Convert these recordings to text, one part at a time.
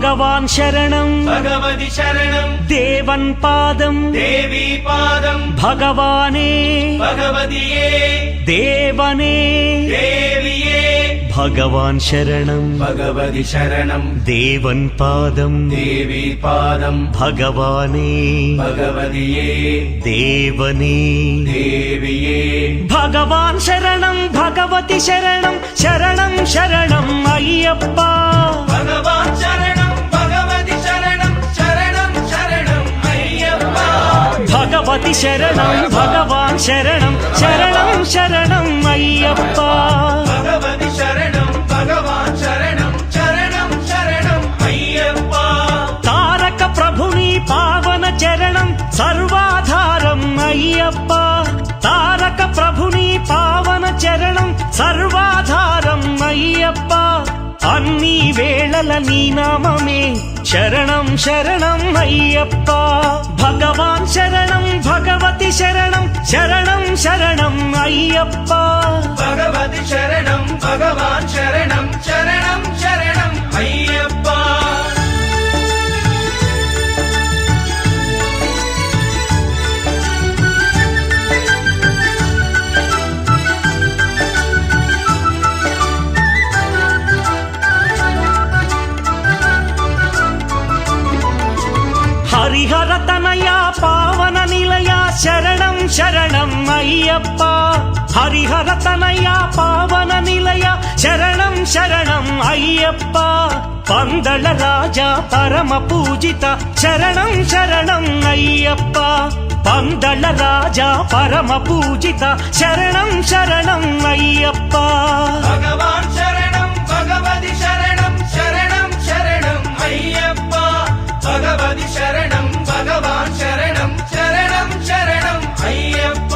భగవాన్ శరణం భగవతి శరణం దేవన్ పాదం దేవీ పాదం భగవానే భగవతియే దేవనే దేవియే భగవాన్ శరణం భగవతి శరణం దేవన్ పాదం దేవీ పాదం భగవానే భగవతియే దేవనే దేవియే భగవాన్ శరణం భగవతి శరణం శరణం శరణం అయ్యప్ప భగవాన్ శరణం భగవతి శరణం శరణం శరణం అయ్యప్ప భగవతి శరణం భగవాన్ శరణం శరణం శరణం అయ్యప్ప భగవతి శరణం భగవాన్ శరణం శరణం శరణం అయ్యప్ప తారక ప్రభుని పావన చరణం సర్వాధారం అయ్యప్ప తారక ప్రభుని పావన చరణం సర్వాధారం అయ్యప్ప అన్ని వేళల నీ నామమే శరణం శరణం అయ్యప్ప భగవాన్ శరణం భగవతి శరణం శరణం శరణం అయ్యప్ప భగవతి శరణం భగవాన్ శరణం శరణం శరణం అయ్యప్ప హరిహర తనయ పావన నిలయ శరణం శరణం అయ్యప్ప హరిహర తనయ పావన నిలయ శరణం శరణం అయ్యప్ప పందళ రాజా పరమ పూజిత శరణం శరణం అయ్యప్ప పందళ రాజా పరమ పూజిత శరణం శరణం అయ్యప్ప భగవాన్ శరణం భగవతి శరణం శరణం శరణం అయ్యప్ప భగవతి శరణం భగవాన్ శరణం శరణం శరణం అయ్యప్ప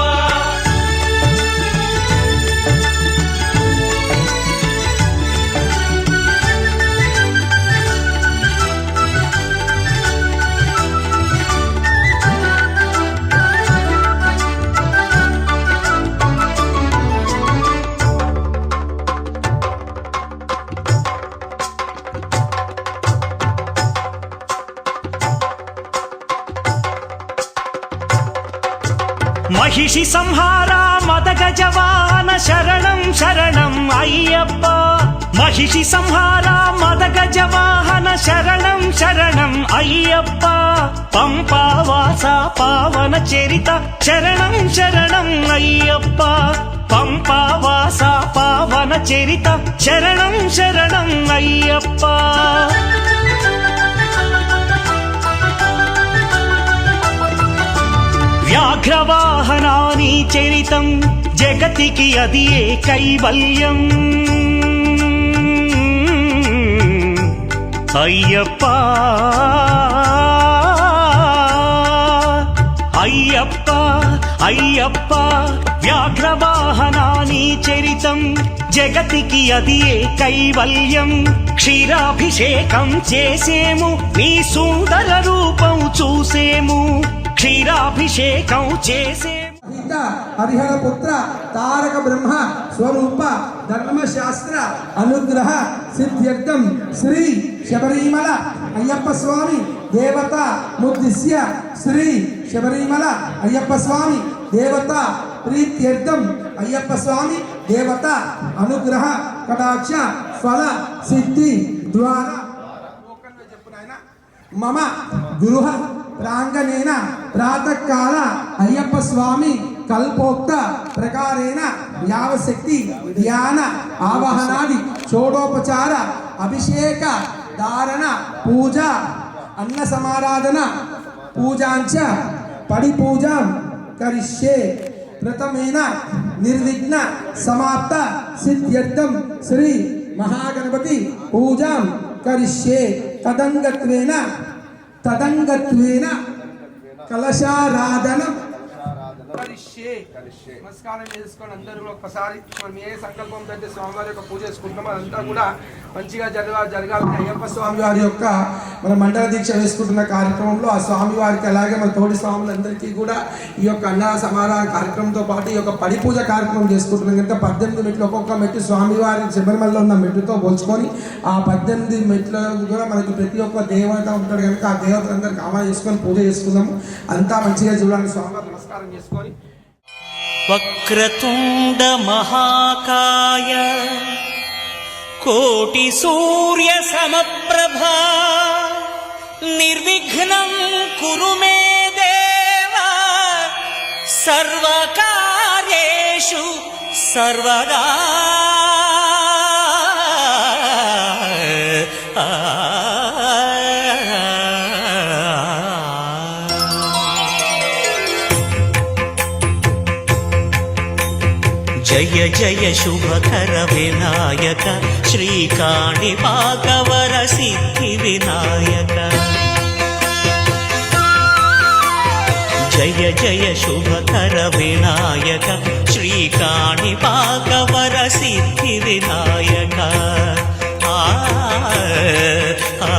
మహిషి సంహార మదగజవాన శరణం శరణం అయ్యప్ప మహిషి సంహార మదగజవాహన శరణం శరణం అయ్యప్ప పంపావాస పావన చరిత శరణం శరణం అయ్యప్ప పంపావాస పావన చరిత శరణం శరణం అయ్యప్ప వ్యాఘ్రవాహనాని చరితం జగతికి అది ఏ కైవల్యం అయ్యప్ప అయ్యప్ప అయ్యప్ప వ్యాఘ్రవాహనాని చరితం జగతికి అది ఏ కైవల్యం క్షీరాభిషేకం చేసేము నీ సుందర రూపం చూసేము క్షీరాభిషేకం చేసే హరిహర పుత్ర తారక బ్రహ్మ స్వరూప ధర్మశాస్త్ర అనుగ్రహ సిద్ధ్యర్థం శ్రీ శబరిమల అయ్యప్ప స్వామి దేవత ముద్దిశ్య శ్రీ శబరిమల అయ్యప్ప స్వామి దేవత ప్రీత్యర్థం అయ్యప్ప స్వామి దేవత అనుగ్రహ కటాక్ష ఫల సిద్ధి ద్వారా మమ గృహ ప్రాంగణేన ప్రాతకాల అయ్యప్ప స్వామి కల్పోక్త ప్రకారేణ యావశక్తి ధ్యాన ఆవాహనాది షోడోపచార అభిషేక ధారణ పూజ అన్న సమారాధన పూజాంచ పడి పూజాం కరిష్యే ప్రథమేన నిర్విఘ్న సమాప్త సిద్ధ్యర్థం శ్రీ మహాగణపతి పూజాం కరిష్యే తదంగత్వేన కలశారాధనం కరిష్యే. నమస్కారం చేసుకొని అందరూ కూడా ఒక్కసారి మనం ఏ సంకల్పం అయితే స్వామివారి యొక్క పూజ చేసుకుంటామో అదంతా కూడా మంచిగా జరగాలని అయ్యప్ప స్వామి వారి యొక్క మన మండల దీక్ష వేసుకుంటున్న కార్యక్రమంలో ఆ స్వామి వారికి అలాగే మన తోటి స్వాములందరికీ కూడా ఈ యొక్క అన్న సమారాధన కార్యక్రమంతో పాటు ఈ యొక్క పడి పూజ కార్యక్రమం చేసుకుంటున్నాం కనుక 18 మెట్లు ఒక్కొక్క మెట్టు స్వామివారి శబరిమలలో ఉన్న మెట్టుతో పోల్చుకొని ఆ 18 మెట్ల కూడా మనకి ప్రతి ఒక్క దేవత ఉంటాడు కనుక ఆ దేవతలందరికీ ఆహ్వానం చేసుకొని పూజ చేసుకుందాము. అంతా మంచిగా చూడాలని స్వామివారి నమస్కారం చేసుకొని వక్రతుండ మహాకాయ కోటి సూర్య సమప్రభా నిర్విఘ్నం కురు మే దేవ సర్వకార్యేషు సర్వదా. జయ జయ శుభకర వినాయక శ్రీకాణిపాకవర సిద్ధి వినాయక. జయ జయ శుభకర వినాయక శ్రీకాణిపాకవర సిద్ధి వినాయక. ఆ ఆ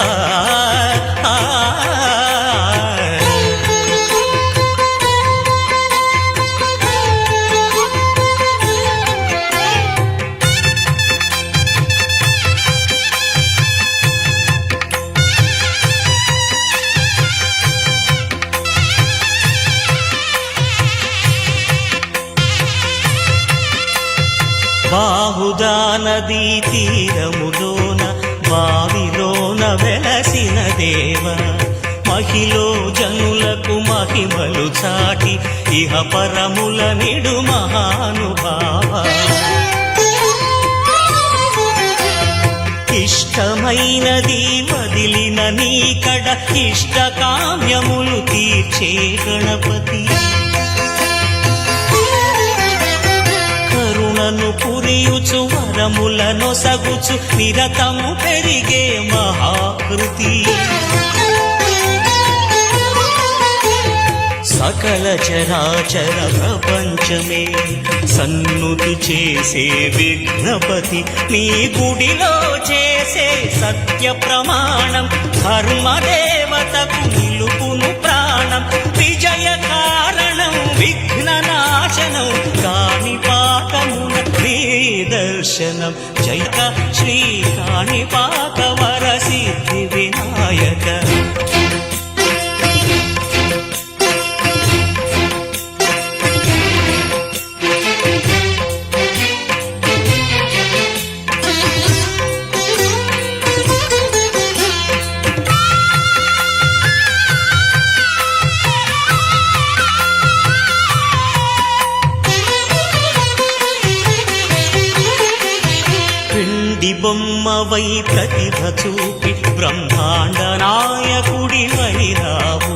ఆ ఆ బాహుదా నదీ తీరములోన బావిలోన వెలసిన దేవ మహిలో జనులకు మహిమలు చాటి ఇహ పరముల నిడు మహానుభావ. ఇష్టమైనది వదిలిన నీకడ ఇష్ట కామ్యములు తీర్చే గణపతి. కరుణను పురియుచు వరములను సగుచు నిరతము పెరిగే మహాకృతి. సకల చరాచర ప్రపంచమే సన్నుతి చేసే విఘ్నపతి నీ గుడిలో చేసే సత్య ప్రమాణం ధర్మదేవతకు నిలుపును ప్రాణం. విజయ కారణం విఘ్న నాశనం కాణిపాకమున నీ దర్శనం. జయ శ్రీ కాణిపాకవర సిద్ధి వినాయక. బొమ్మవై ప్రతిభ చూపి బ్రహ్మాండ నాయకుడి వైరావు.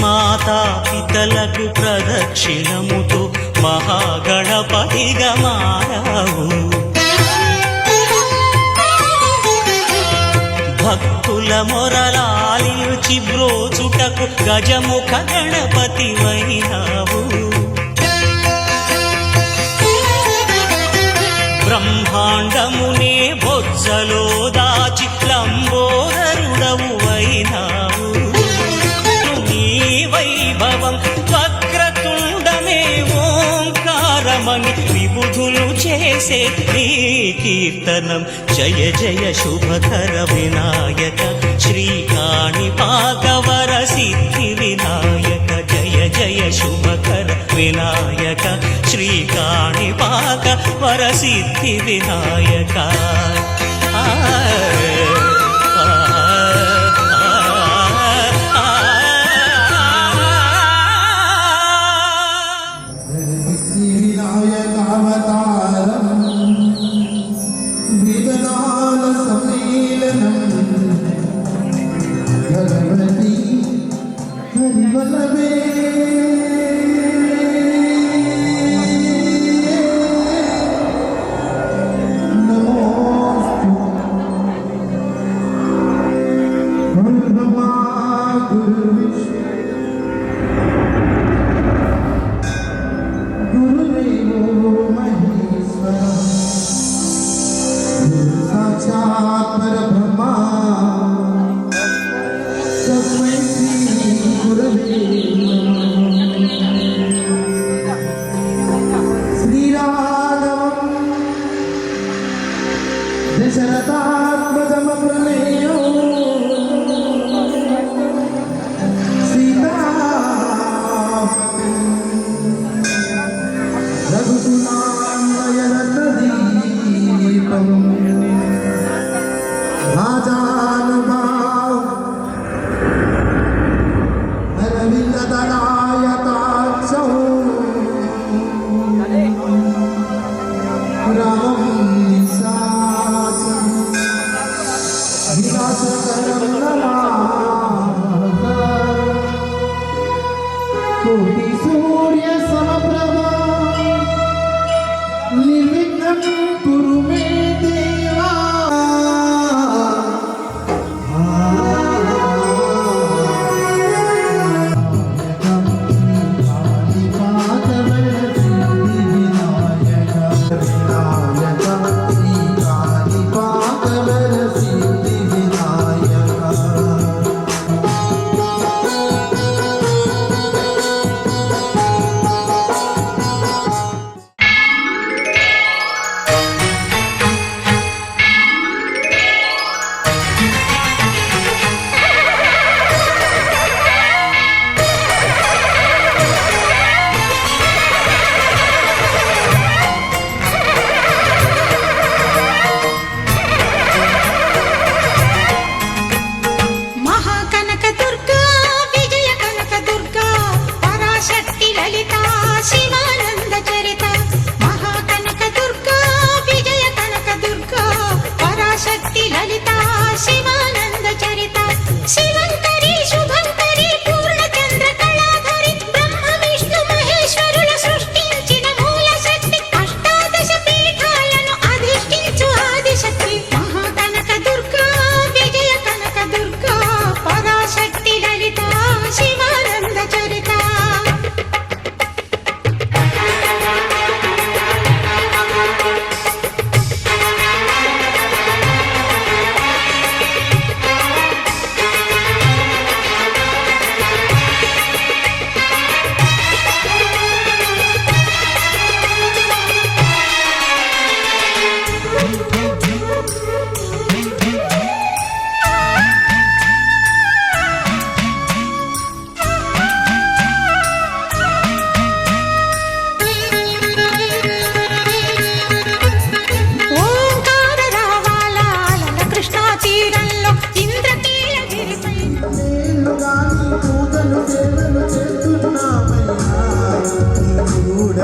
మాతా పితలకు ప్రదక్షిణముతో మహాగణపతిగా మారావు. భక్తుల మొరలాలిచి బ్రోచుటకు గజముఖ గణపతి వైరావు. బ్రహ్మాండమునే బొజ్జలో దాచి లంబోదరుడవు అయినావు. నీ వైభవం వక్రతుండమే ఓంకారమని విబుధులు చేసే నీ కీర్తనం. జయ జయ శుభకర వినాయక శ్రీకాణిపాకవర సిద్ధి వినాయక. జయ జయ శుభకర వినాయక శ్రీకాణిపాకవర సిద్ధి వినాయక. కోటి సూర్య సమప్రభా నిర్విఘ్నం కురు మే దేవా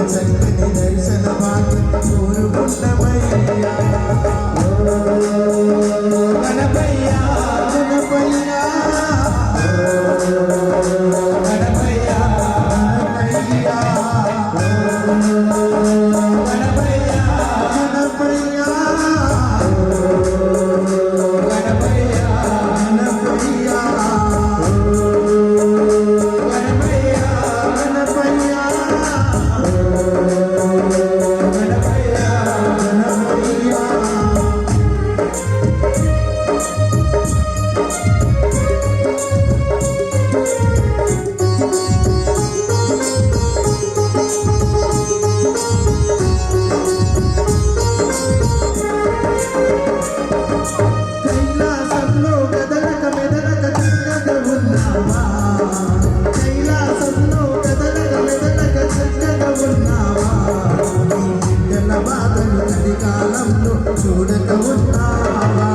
చక్కని దర్శన భాగ్యం కోరుకుంటమయ్యా గణపయ్యా గణపయ్యా గణపయ్యా గణపయ్యా గణపయ్యా గణపయ్యా గణపయ్యా గణపయ్యా కాలంలో చూడక ఉన్నావా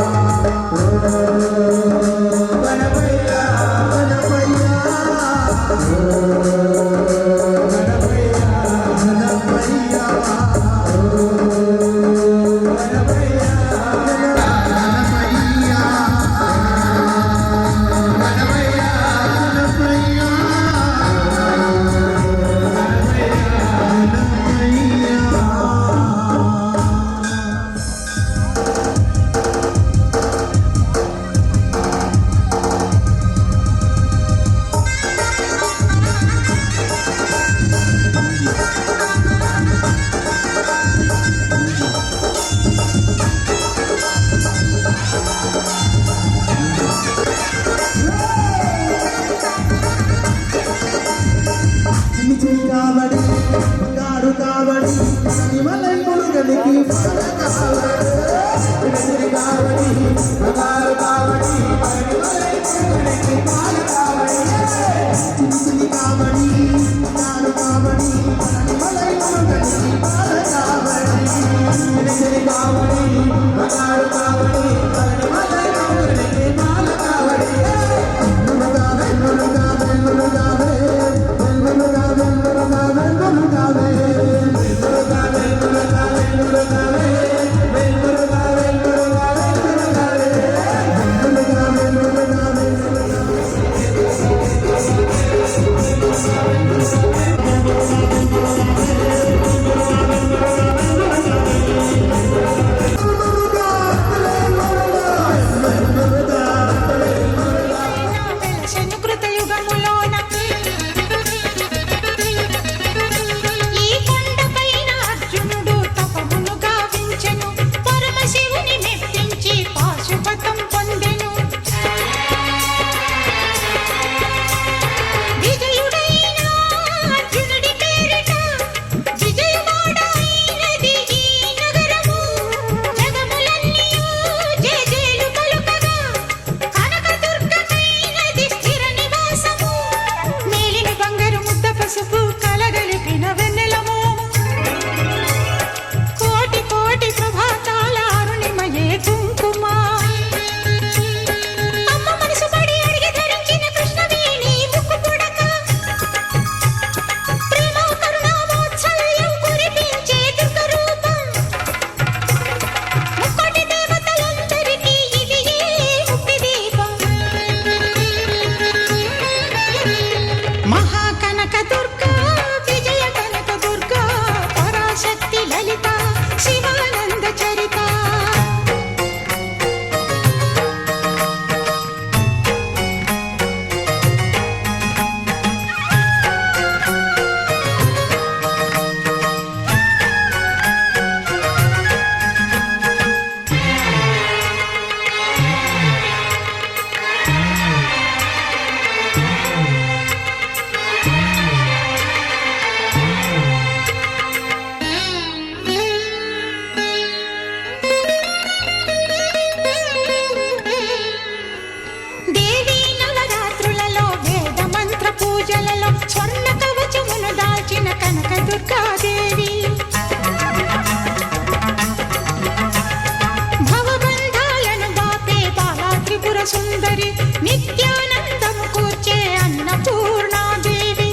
సుందరి నిత్యానందము కూర్చే అన్నపూర్ణాదేవి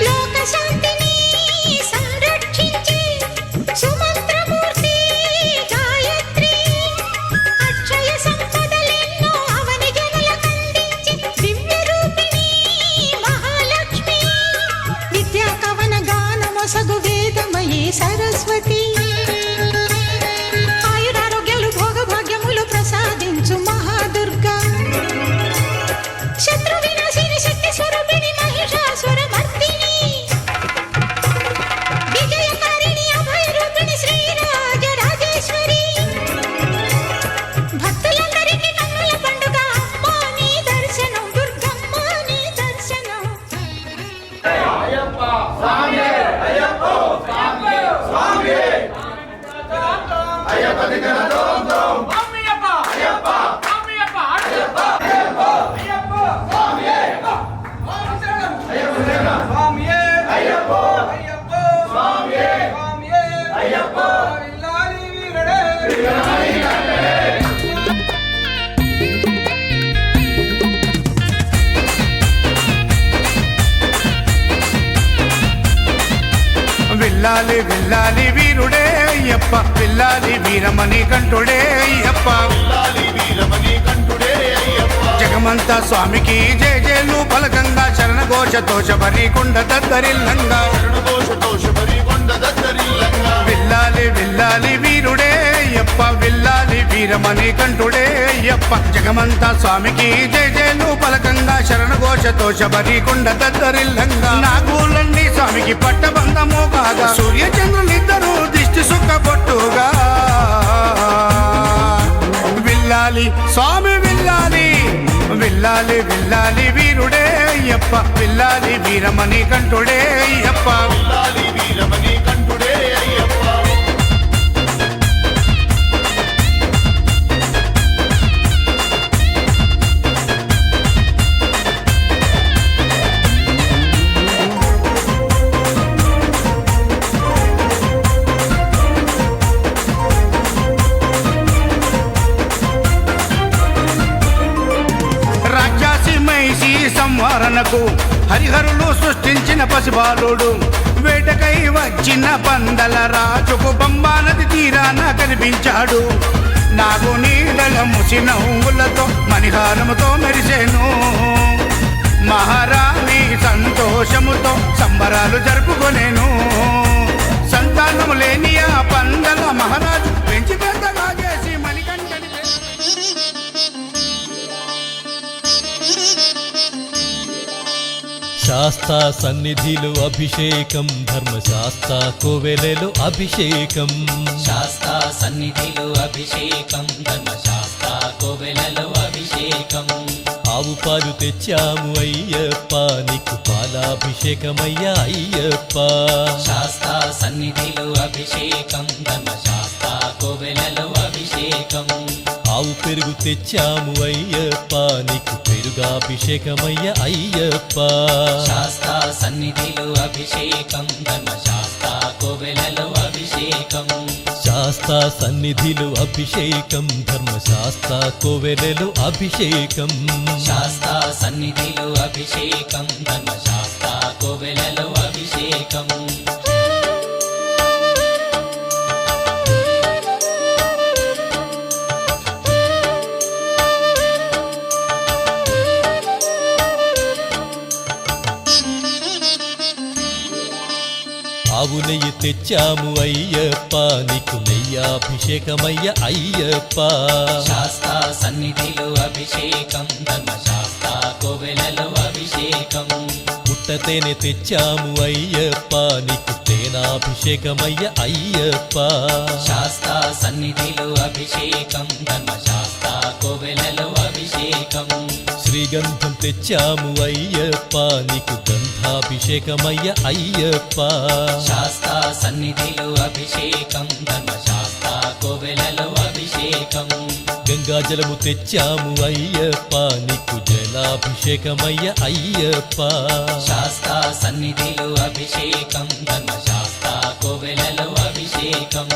లోక శాంతిని సంరక్షించే సుమంత్రమూర్తి గాయత్రి అక్షయ సంపదలెన్నో అవని జనులకందించి దివ్య రూపిణి మహాలక్ష్మి విద్యా కవన గానమొసగు వేదమయీ సరస్వతి ఆయురారోగ్యాలు భోగభాగ్యములు ప్రసాదించు మహాదుర్గా శత్రు వినాశిని శక్తి స్వరూపిణి మహిషాసుర మర్దిని విజయకారిణి అభయ రూపిణి శ్రీరాజ రాజేశ్వరి భక్తులందరికీ కన్నుల పండుగ అమ్మా నీ దర్శనం దుర్గమ్మ నీ దర్శనం స్వామియే అయ్యప్ప అయ్యప్ప స్వామియే స్వామియే అయ్యప్ప విల్లాలి వీరుడే విల్లాలి విల్లాలి వీరుడే అయ్యప్ప విల్లాలి వీరమణి కంఠుడే అయ్యప్ప జగమంతా స్వామికి జయ జయలు పలకంగా శరణ ఘోష తోష భరి కొండ దద్దరిల్లంగా విల్లాలి విల్లాలి వీరుడే అయ్యప్ప విల్లాలి వీరమణి కంఠుడే అయ్యప్ప జగమంతా స్వామికి జయ జయలు పలకంగా శరణ ఘోష తోష భరి కొండ దద్దరిల్లంగా నాగులన్నీ స్వామికి పట్టబంధము కాగా సూర్య చంద్రులిద్దరూ దిష్టి సుఖ పొట్టుగా విల్లాలి స్వామి విల్లాలి విల్లాలి విల్లాలి వీరుడే అయ్యప్ప విల్లాలి వీరమణి కంఠుడే అయ్యప్ప రాక్షసి మైసి సంవరణకు హరిహరులు సృష్టించిన పసిబాలుడు వేటకై వచ్చిన పందల రాజుకు పంబా నది తీరాన కనిపించాడు నాగు నీడల ముసినవ్వులతో మణిహారముతో మెరిసెను మహారాణి సంతోషముతో సంబరాలు జరుపుకొనేను సంతానము లేని ఆ పందల మహారాజు పెంచి పెద్దగా చేసి మణికంఠని శాస్తా సన్నిధిలో అభిషేకం ధర్మశాస్త్ర కోవెలలో అభిషేకం శాస్తా సన్నిధిలో అభిషేకం ధర్మశాస్త్ర కోవెలలో అభిషేకం ఆవు పాలు తెచ్చాము అయ్యప్ప నీకు పాలాభిషేకమయ్యా అయ్యప్ప శాస్తా సన్నిధిలో అభిషేకం ధర్మశాస్త్ర కోవెలలో అభిషేకం ఆవు పెరుగు తెచ్చాము అయ్యప్ప నీకు పెరుగాభిషేకమయ్యా అయ్యప్ప శాస్తా సన్నిధిలో అభిషేకం ధర్మశాస్త్ర కోవెలలో అభిషేకం శాస్తా సన్నిధిలో అభిషేకం ధర్మశాస్త్ర కోవెలలో అభిషేకం శాస్తా సన్నిధిలో అభిషేకం ధర్మశాస్త్ర కోవెలలో అభిషేకం ఆవు నెయ్యి తెచ్చాము అయ్యప్ప నీకు నెయ్యాభిషేకమయ్య అయ్యప్ప శాస్తా సన్నిధిలో అభిషేకం ధర్మశాస్త్ర కోవెలలో అభిషేకం పుట్టతేనె తెచ్చాము అయ్యప్ప నీకు తేనాభిషేకమయ్య అయ్యప్ప శాస్తా సన్నిధిలో అభిషేకం ధర్మశాస్త్ర కోవెలలో అభిషేకం శ్రీగంధం తెచ్చాము అయ్యప్ప నీకు గంధాభిషేకమయ్య అయ్యప్ప శాస్తా సన్నిధిలో అభిషేకం ధర్మశాస్త్ర కోవెలలో అభిషేకం గంగాజలము తెచ్చాము అయ్యప్ప నీకు జలాభిషేకమయ్య అయ్యప్ప శాస్తా సన్నిధిలో అభిషేకం ధర్మశాస్త్ర కోవెలలో అభిషేకం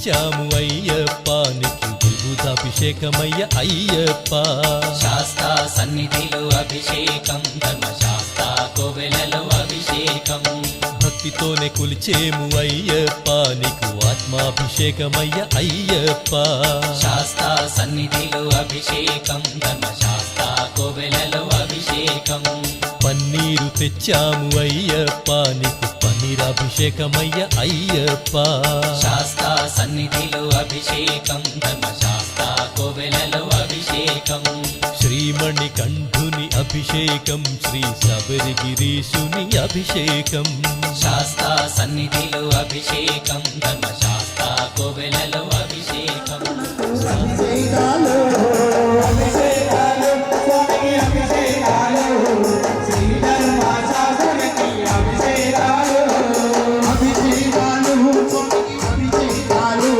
తెచ్చాము అయ్యప్ప నీకు విభూతాభిషేకమయ్య అయ్యప్ప శాస్తా సన్నిధిలో అభిషేకం ధర్మశాస్త్ర కోవెలలో అభిషేకం భక్తితోనే కొలిచేము అయ్యప్ప నీకు ఆత్మాభిషేకమయ్య అయ్యప్ప శాస్తా సన్నిధిలో అభిషేకం ధర్మశాస్త్ర కోవెలలో అభిషేకం పన్నీరు తెచ్చాము అయ్యప్ప నీకు పన్నీరాభిషేకమయ్య అయ్యప్ప శాస్తా సన్నిధిలో అభిషేకం ధర్మశాస్త్ర కోవెలలో అభిషేకం శ్రీమణి కంఠుని అభిషేకం శ్రీ శబరిగిరీశుని అభిషేకం శాస్తా సన్నిధిలో అభిషేకం ధర్మశాస్త్ర కోవెలలో అభిషేకం అభిషేకాలు అభిషేకాలు స్వామికి అభిషేకాలు శ్రీ ధర్మశాస్త్రునికి అభిషేకాలు అభిషేకాలు స్వామికి అభిషేకాలు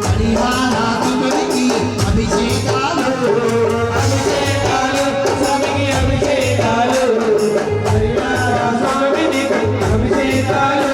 హరిహరాధునికి అభిషేకాలు అభిషేకాలు స్వామికి అభిషేకాలు హరిహరాధునికి అభిషేకాలు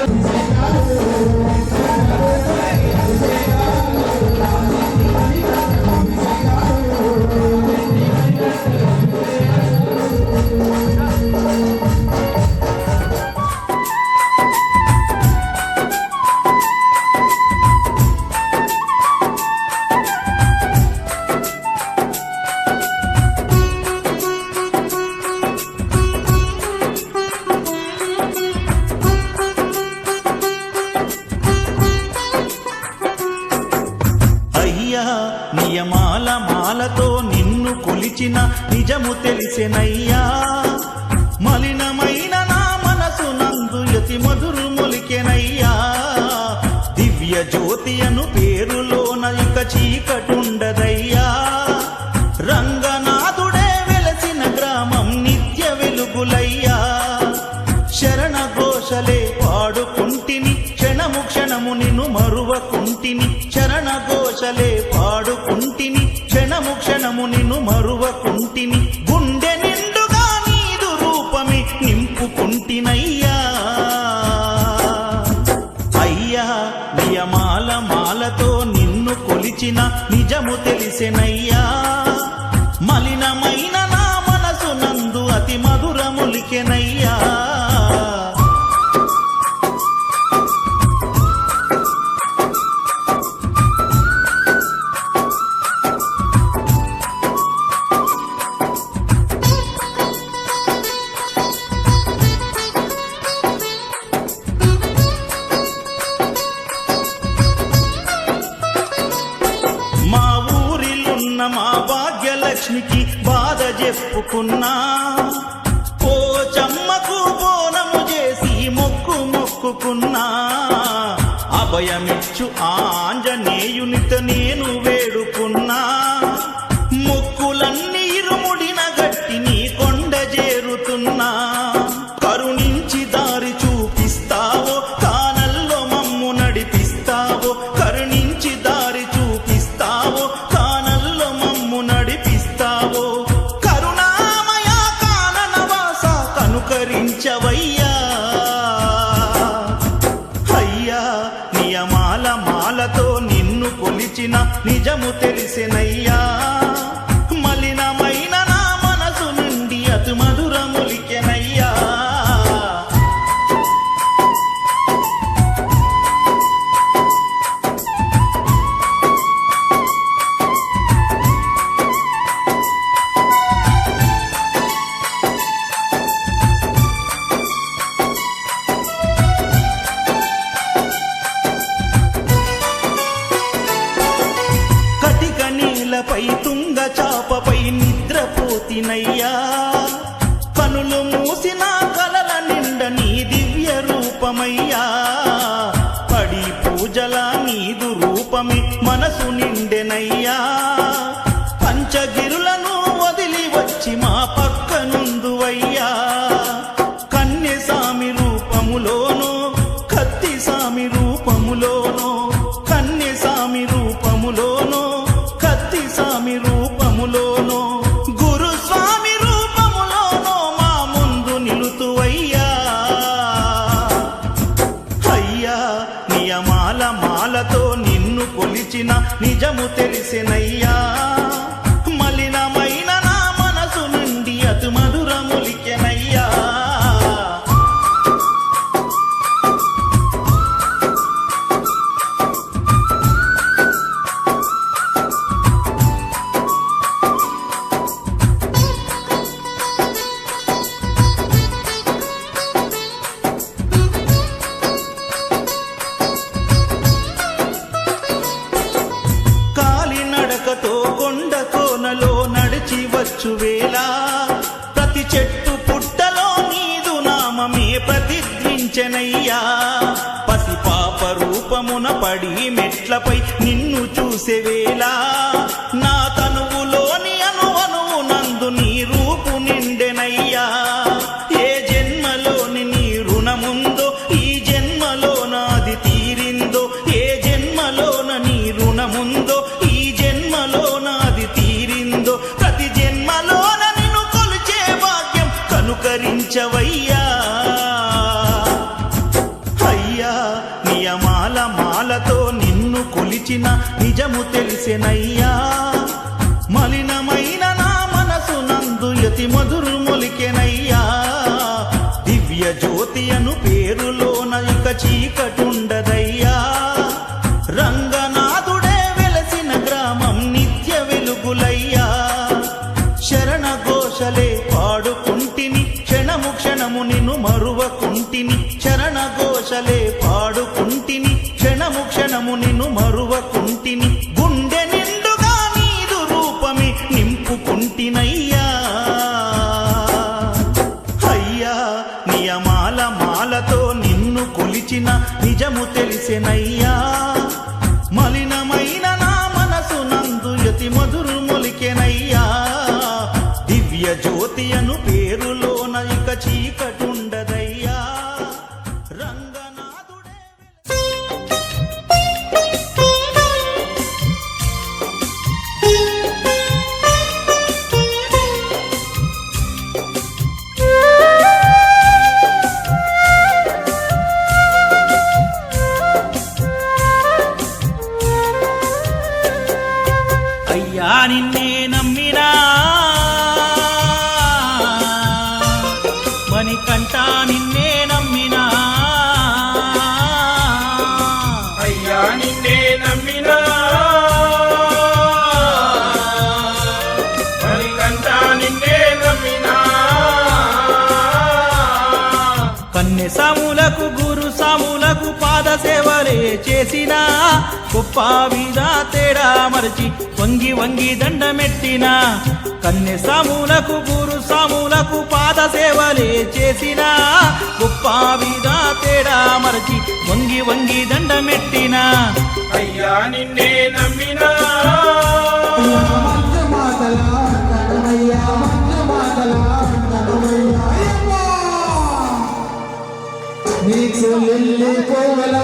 అయ్యా నియమాల మాలతో నిన్ను కొలిచిన నిజము తెలిసెనయ్యా మలినమైన నా మనసు నందు యతి మధురు మొలికెనయ్యా దివ్య జ్యోతి అను పేరులోన ఇక చీకటుండదయ్యా రంగనాథుడే వెలసిన గ్రామం నిత్య వెలుగులయ్యా శరణ ఘోషలే పాడుకుంటిని క్షణము క్షణము నిన్ను మరువకుంటిని శరణ ఘోషలే పాడుకుంటిని క్షణము క్షణము నిన్ను మరువకుంటిని గుండె నిండుగా నీదు రూపమే నింపుకుంటినయ్యా అయ్యా నియమాల మాలతో నిన్ను కొలిచిన నిజము తెలిసెనయ్యా మలినమైన నా మనసు నందు అతి మధురములికెనయ్యా మా ఊరిలున్న మా భాగ్యలక్ష్మికి బాధ చెప్పుకున్నా పోచమ్మకు బోనము చేసి మొక్కుకున్నా అభయమిచ్చు ఆంజనేయునితో నేను వేడుకున్నా మొక్కులన్నీ ఇరుముడిన గట్టి నీ కొండ చేరుతున్నా కరుణించి దారి చూపిస్తావో కానల్లో మమ్ము నడిపిస్తావో కరుణించి దారి చూపిస్తావో కానల్లో మమ్ము నడిపిస్తావో కరుణామయ కాననవాస కనుకరించవయ్యా అయ్యా నియమాల మాలతో నిన్ను కొలిచిన నిజము తెలిసెనయ్యా మలినమైన నా మనసు నుండి అతి మధురములికెనయ్యా కటిక నీలపై తుంగ చాపపై నిద్రపోతినయ్యా కనులు మూసిన కలల నిండ నీ దివ్య రూపమయ్యా పడి పూజల నీదు రూపమే మనసు నిండెనయ్యా పంచగిరులను వదిలి వచ్చి మా పక్కనుందువయ్యా కన్య సామి రూపములోనో కత్తి సామి రూపములోనో కన్య సామి రూపములోనో కత్తి సామి రూపములోనో గురుస్వామి రూపములోనో మా ముందు నిలుతువయ్యా అయ్యా నియమాల మాలతో నిన్ను తెలిసెనయ్యా మలినమైన నా మనసు నుండి అతి మధురములికెనయ్యా కాలినడకతో కొండ కోనలో నడిచి వచ్చువేళ ప్రతి చెట్టు పుట్టలో నీదు నామమే ప్రతిధ్వించెనయ్యా పసి పాప రూపమున పడి మెట్లపై నిన్ను చూసేవేళ నా తనువులోని అనువనువు నందు నీ రూపు నిండెనయ్యా ఏ జన్మలోని నీ రుణముందో ఈ జన్మలో నాది తీరిందో ఏ జన్మలోన నీ రుణముందో ఈ జన్మలో నాది తీరిందో ప్రతి జన్మలోన నిన్ను కొలిచే భాగ్యం కనుకరించవయ్యా అయ్యా నియమాల మాలతో నిన్ను కొలిచిన నిజము తెలిసెనయ్యా మలినమైన నా మనసు నందు యతి మధురములికెనయ్యా దివ్య జ్యోతి అను పేరులోన ఇక చీకటుండదయ్యా రంగనాథుడే వెలసిన గ్రామం నిత్య వెలుగులయ్యా శరణ ఘోషలే పాడుకుంటిని క్షణము క్షణము నిన్ను మరువకుంటిని శరణ ఘోషలే పాడుకుంటిని క్షణము క్షణము నిన్ను మరువకుంటిని గుండె నిండుగా నీదు రూపమే నింపుకుంటినయ్యా అయ్యా నియమాల మాలతో నిన్ను కొలిచిన నిజము తెలిసెనయ్యా మలినమైన నా మనసు నందు యతి మధురములికెనయ్యా దివ్య జ్యోతి అను పేరులోన ఇక చీకటుండదయ్యా రంగనాథుడే అయ్యా నిన్నే నమ్మినా మణికంఠ నిన్నే నమ్మినా అయ్యా నిన్నే నమ్మినా మణికంఠ నిన్నే నమ్మినా కన్నె సాములకు గురు సాములకు పాద సేవలే చేసిన గొప్ప మీద తేడా మరచి వంగి వంగి దండమెట్టిన కన్నె సాములకు గురు సాములకు పాద సేవలే చేసిన గొప్ప మీద తేడా మరచి వంగి వంగి దండమెట్టిన అయ్యా నిన్నే నమ్మినా నీకు లిల్లీ కోవెల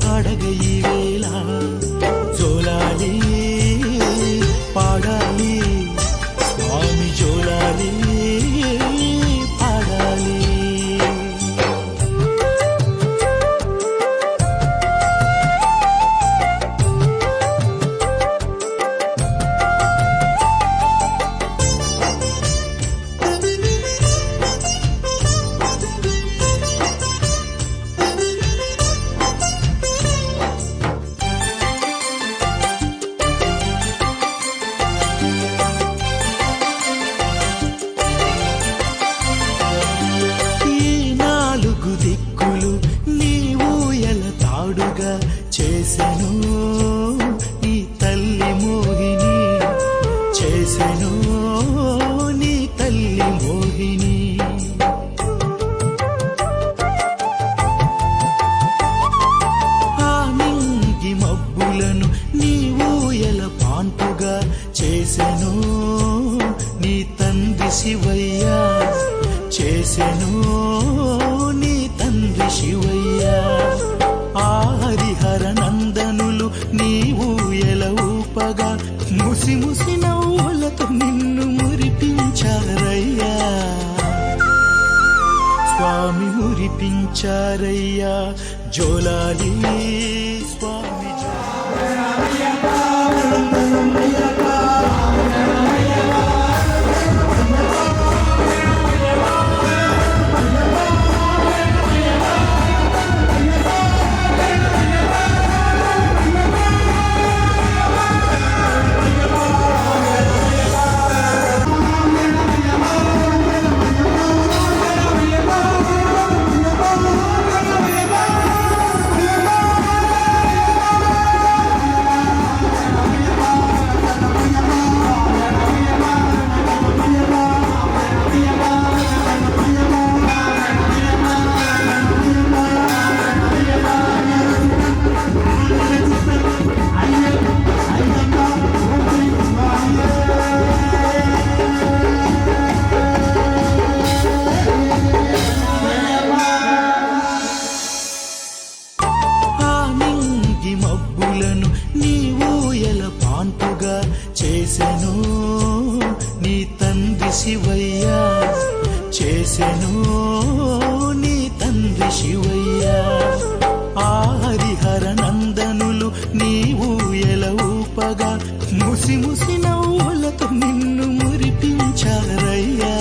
పాడగ ఈ వేళ జోలాలి పాడాలి స్వామి జోలాలి పాడాలి. చేసెను నీ తల్లి మోహిని చేసెను నీ తల్లి మోహిని. ఆ నింగి మబ్బులను నీవు ఎల పాన్పుగా చేసెను నీ తండ్రి శివయ్య చేసెను నీ తండ్రి శివయ్య. ఆ హరిహర నందనులు నీవు ఎల ఊపగా ముసి ముసి నవ్వులతో నిన్ను మురిపించారయ్యా స్వామి మురిపించారయ్యా. జోలాలి స్వామి మబ్బులను నీవు ఎల పాన్పుగా చేసెను నీ తండ్రి శివయ్య చేసెను నీ తండ్రి శివయ్య. ఆ హరిహర నందనులు నీవు ఎల ఊపగా ముసి ముసి నవ్వులతో నిన్ను మురిపించారయ్యా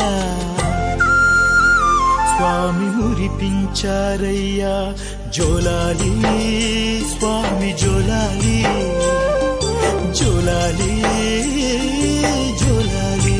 స్వామి మురిపించారయ్యా. జోలాలి స్వామి జోలాలి జోలాలి జోలాలి.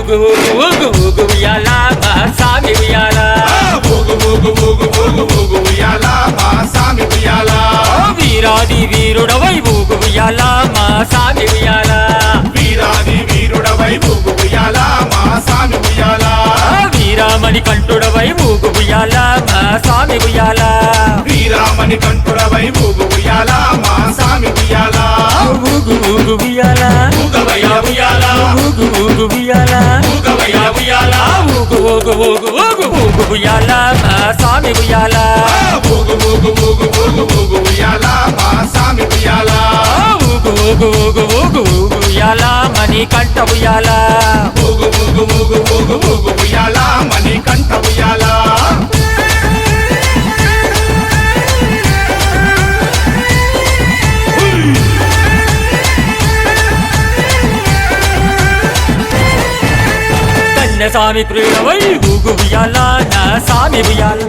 ఊగు ఊగు ఊగు ఊగు ఉయ్యాల మా సామి ఉయ్యాల ఊగు ఊగు ఊగు ఊగు ఊగు ఉయ్యాల మా సామి ఉయ్యాల వీరాది వీరుడవై ఊగు ఉయ్యాల మా సామి ఉయ్యాల వీరాది వీరుడవై ఊగు ఉయ్యాల మా సామి ఉయ్యాల వీరామణి కంఠుడవై ఊగు ఉయ్యాల మా సామి ఉయ్యాల వీరామణి కంఠుడవై ఊగు ఉయ్యాల మా సామి ఉయ్యాల ఊగు ఊగు ఉయ్యాల ఊగవయ్య ఉయ్యాల ఊగు ఊగు ఉయ్యాల ఊగవయ్య ఉయ్యాల ఊగు ఊగు ఊగు ఊగు ఊగు ఉయ్యాల మా సామి ఉయ్యాల ఊగు ఊగు ఊగు ఊగు ఊగు ఉయ్యాల మా సామి ఉయ్యాల ఊగు ఊగు ఊగు ఊగు ఊగు ఉయ్యాల మణి కంఠ ఉయ్యాల ఊగు ఊగు ఊగు ఊగు ఊగు ఉయ్యాల మణి కంఠ ఉయ్యాల స్వామి ప్రియుడవై ఊగు ఉయ్యాల నా సామి ఉయ్యాల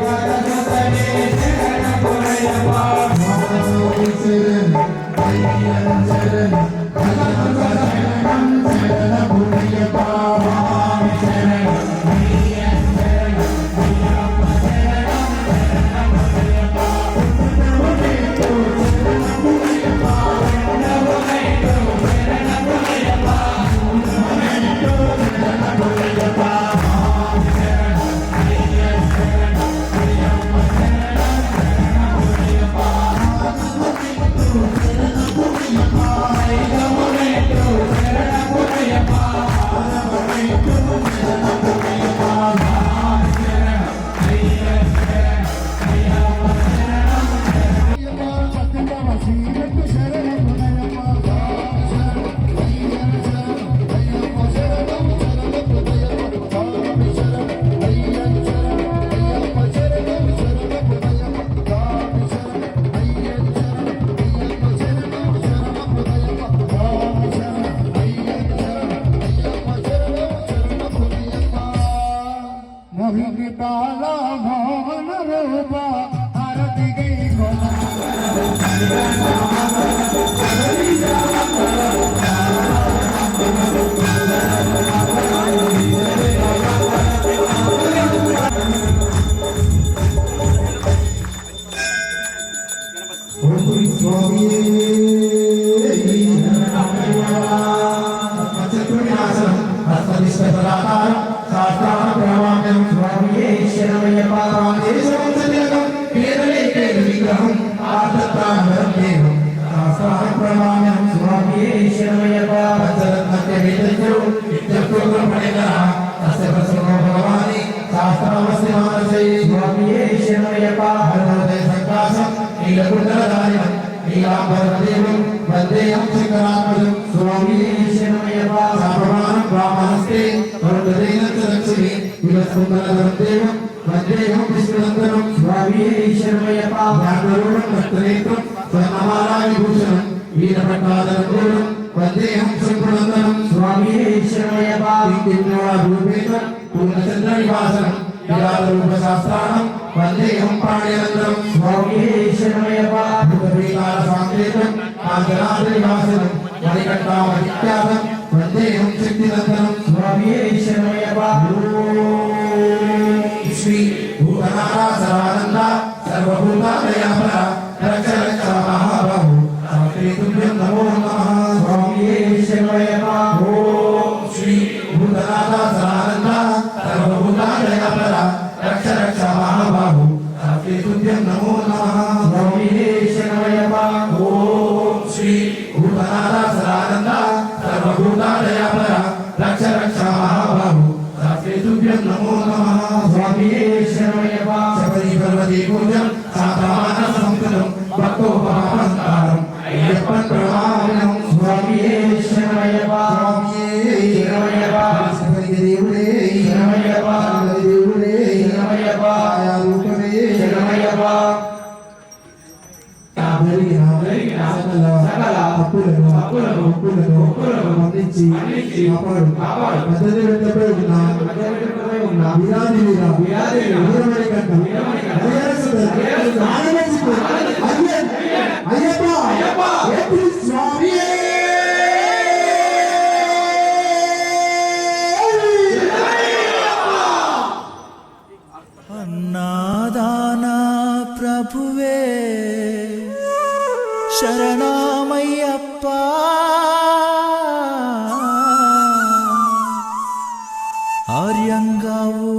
ఆర్యంగావు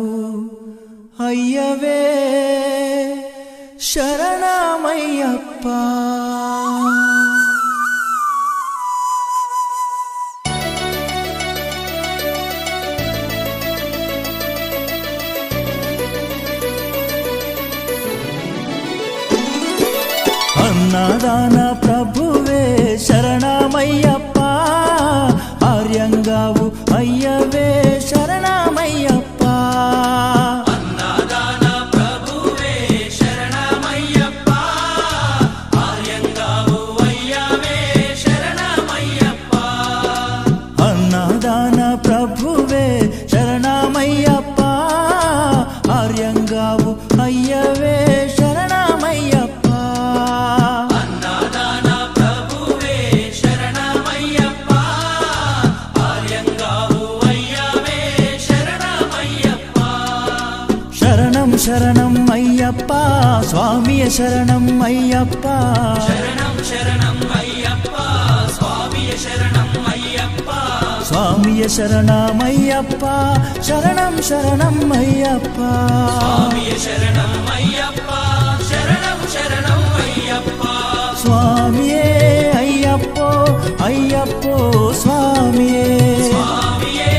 అయ్యవే శరణమయ్యప్ప. అన్నదాన ప్రభువే శరణమయ్యప్ప, ఆర్యంగావు అయ్యవే శరణమయ్యప్ప. అన్నదాన ప్రభువే శరణమయ్యప్ప, ఆర్యంగావు అయ్యవే శరణమయ్యప్ప. అన్నదాన ప్రభువే శరణమయ్యప్ప, ఆర్యంగావు అయ్యవే శరణమయ్యప్ప. అన్నదాన ప్రభువే శరణమయ్యప్ప, ఆర్యంగావు అయ్యవే శరణమయ్యప్ప. శరణం శరణం అయ్యప్ప స్వామియ శరణం అయ్యప్ప. శరణం శరణం అయ్యప్ప, స్వామియ శరణం అయ్యప్ప. స్వామియ శరణమయ్యప్ప, శరణం శరణం అయ్యప్ప. స్వామియ శరణం అయ్యప్ప, శరణం శరణం అయ్యప్ప. స్వామియే అయ్యప్పో అయ్యప్పో స్వామియే. స్వామియే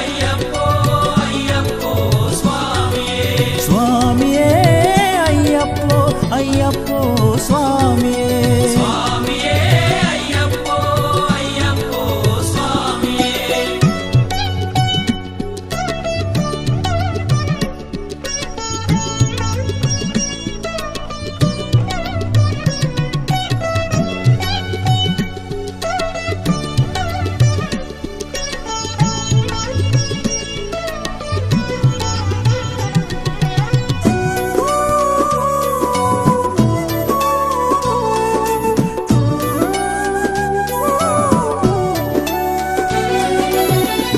అయ్యప్పో అయ్యప్పో స్వామియే. స్వామియే అయ్యప్పో అయ్యప్పో స్వామియే. స్వామియే అయ్యప్పో అయ్యప్పో స్వామియే.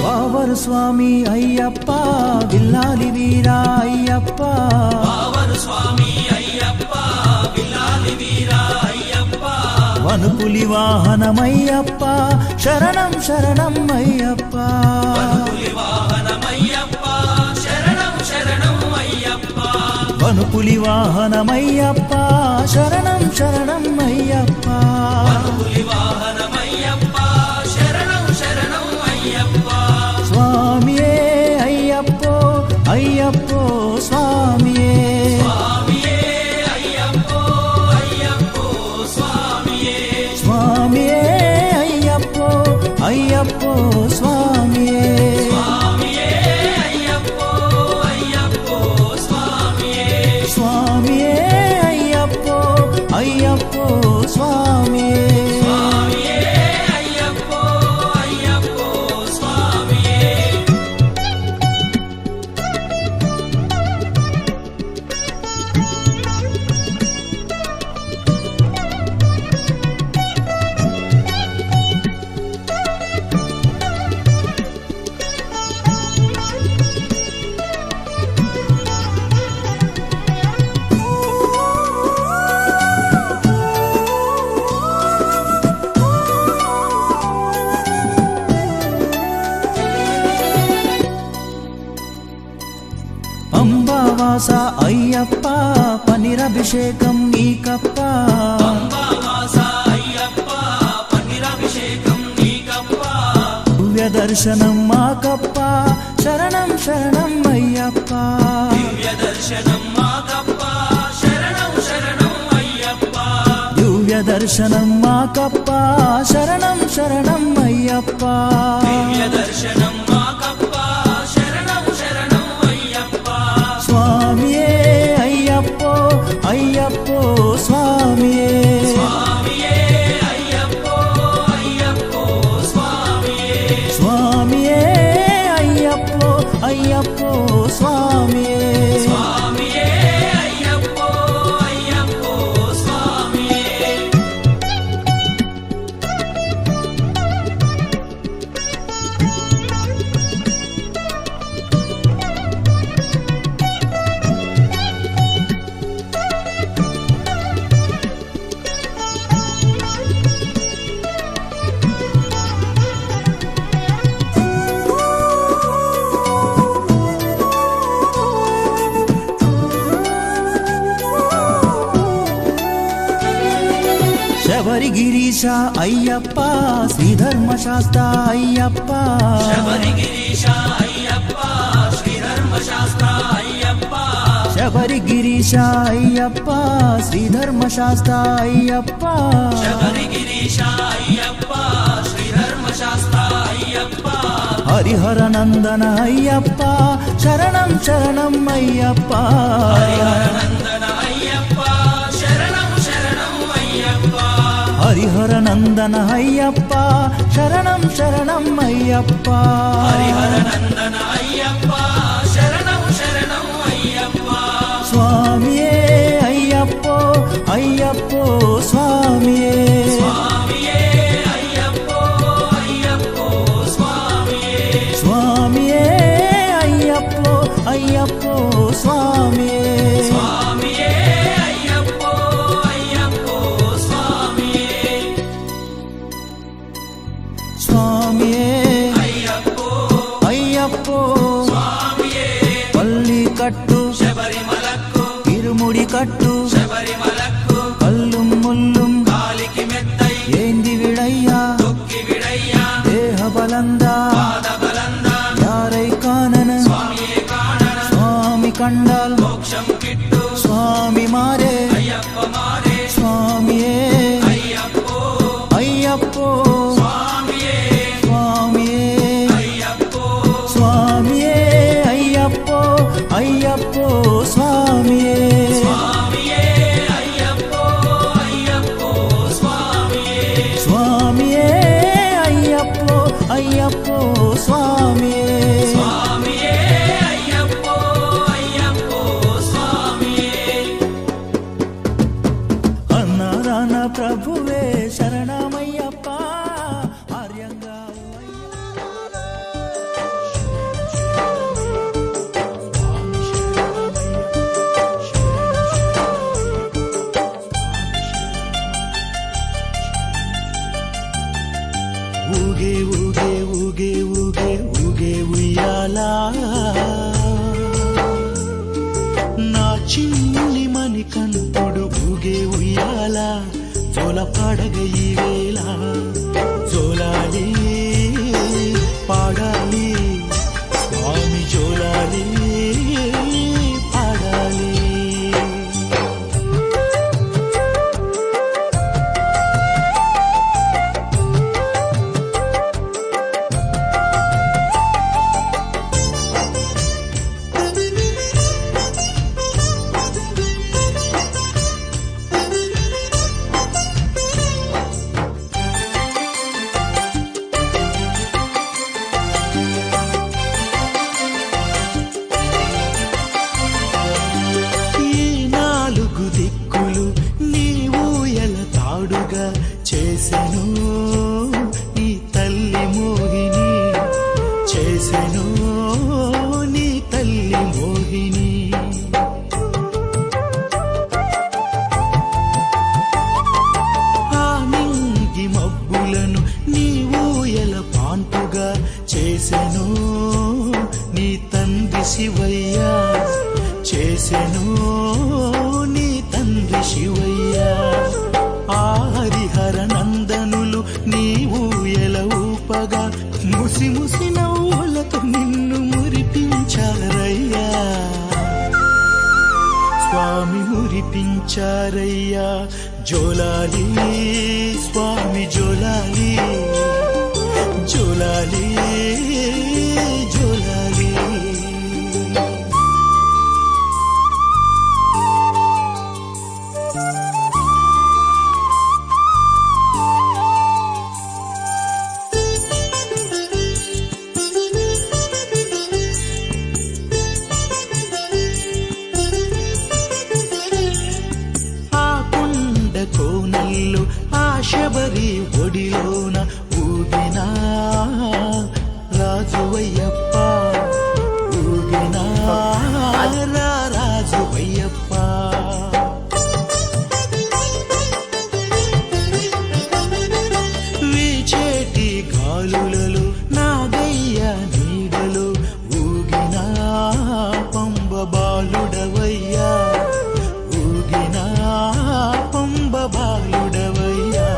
వావరు స్వామి అయ్యప్ప, విల్లాలి వీరా అయ్యప్ప. పావన స్వామి అయ్యప్ప, విల్లాలి వీరా అయ్యప్ప. వనుపులి వాహనమయ్యప్ప, శరణం శరణం అయ్యప్ప. పులి వాహనమయ్యప్ప, శరణం శరణం అయ్యప్ప. వనుపులి వాహనమయ్యప్ప, శరణం శరణం అయ్యప్ప. పులి వాహనమయ్యప్ప, శరణం శరణం అయ్యప్ప. స్వామియే అయ్యప్పో అయ్యప్పో స్వామియే. స్వామియే అయ్యప్పో అయ్యప్పో స్వామియే. స్వామియే అయ్యప్పో అయ్యప్పో స్వామియే. స్వామియే అయ్యప్పో అయ్యప్పో స్వామియే. స్వామియే అయ్యప్పో అయ్యప్పో స్వామియే. స్వామియే అయ్యప్పో అయ్యప్పో స్వామియే. అంబావాస అయ్యప్ప, పనిరభిషేకం నీకప్ప. అంబావాస అయ్యప్ప, పన్నీరాభిషేకం నీకప్ప. దివ్య దర్శనం మాకప్ప, శరణం శరణం అయ్యప్ప. దివ్య దర్శనం మాకప్ప, శరణం శరణం అయ్యప్ప. దివ్య దర్శనం మాకప్ప, శరణం శరణం అయ్యప్ప. దివ్య దర్శనం మాకప్ప, శరణం శరణం అయ్యప్ప. స్వామియే అయ్యప్పో అయ్యప్పో స్వామియే. స్వామియే అయ్యప్పో అయ్యప్పో స్వామియే. స్వామియే అయ్యప్పో అయ్యప్పో స్వామియే. స్వామియే అయ్యప్పో అయ్యప్పో స్వామియే. శబరిగిరీశ అయ్యప్ప శ్రీధర్మశాస్త్ర అయ్యప్ప శబరిగిరీశ అయ్యప్ప శ్రీధర్మశాస్త్ర అయ్యప్ప శబరిగిరీశ అయ్యప్ప శ్రీధర్మశాస్త్ర అయ్యప్ప శబరిగిరీశ అయ్యప్ప శ్రీధర్మశాస్త్ర అయ్యప్ప హరిహర నందన అయ్యప్ప శరణం శరణం అయ్యప్ప నందన అయ్యప్ప శరణం శరణం అయ్యప్ప హరిహర నందన అయ్యప్ప శరణం శరణం అయ్యప్ప హరిహర నందన అయ్యప్ప శరణం శరణం అయ్యప్ప స్వామియే అయ్యప్పో అయ్యప్పో స్వామియే స్వామియే అయ్యప్పో అయ్యప్పో స్వామియే స్వామియే అయ్యప్పో అయ్యప్పో స్వామియే స్వామియే అయ్యప్పో అయ్యప్పో స్వామియే స్వామియే అయ్యప్పో అయ్యప్పో స్వామియే పల్లి కట్టు శబరిమలకు ఇరుముడి కట్టు శబరిమలకు కల్లుం ముల్లుం కాలికి మెత్తై ఏంది విడయ్యా తొక్కి విడయ్యా దేహ బలందా పాద బలందా యారై కానన స్వామియే కాణన స్వామి కండాల్ మోక్షం కిట్టు స్వామి మారే అయ్యప్ప మారే స్వామియే అయ్యప్పో అయ్యప్పో స్వామియే స్వామియే అయ్యప్పో స్వామియే అయ్యప్పో అయ్యప్పో స్వామియే స్వామియే అయ్యప్పో అయ్యప్పో స్వామియే స్వామియే అయ్యప్పో అయ్యప్పో స్వామియే స్వామియే అయ్యప్పో అయ్యప్పో స్వామియే అన్నారాన ప్రభువే శరణమయ్యప్ప ఆర్యంగా ఊగే ఊగే ఊగే ఊగే ఊగే ఉయ్యాలా నా చిన్ని మని కంటుడు ఊగే ఉయ్యాలా జోల పాడగ ఈ వేళ జోలాలి పాడాలి స్వామి జోలాలి పాడాలి ఈ నాలుగు దిక్కులు నీవు ఎలా తాడుగా చేసెను నీ తల్లి మోహిని చేసెను నీ తల్లి మోహిని ఆ నింగి మబ్బులను నీవు ఎలా పాంటుగా చేసెను నీ తండ్రి శివయ్య చేసెను నీ తండ్రి శివయ్య ఆ హరిహర నందనులు నీవు ఎలా ఊపగా ముసి ముసి నవ్వులతో నిన్ను మురిపించారయ్యా స్వామి మురిపించారయ్యా జోలాలి స్వామి జోలాలి జోలాలి జోలాలి ఆ కొండ కోనల్లో ఆ శబరి ఒడిలోన ఊగినా రాజువయ్యప్ప ఊగినా రాజువయ్యప్ప వీచేటి గాలులలో నాగయ్య నీడలో ఊగినా పంబ బాలుడవయ్యా ఊగినా పంబ బాలుడవయ్యా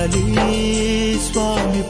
పాడాలి స్వామి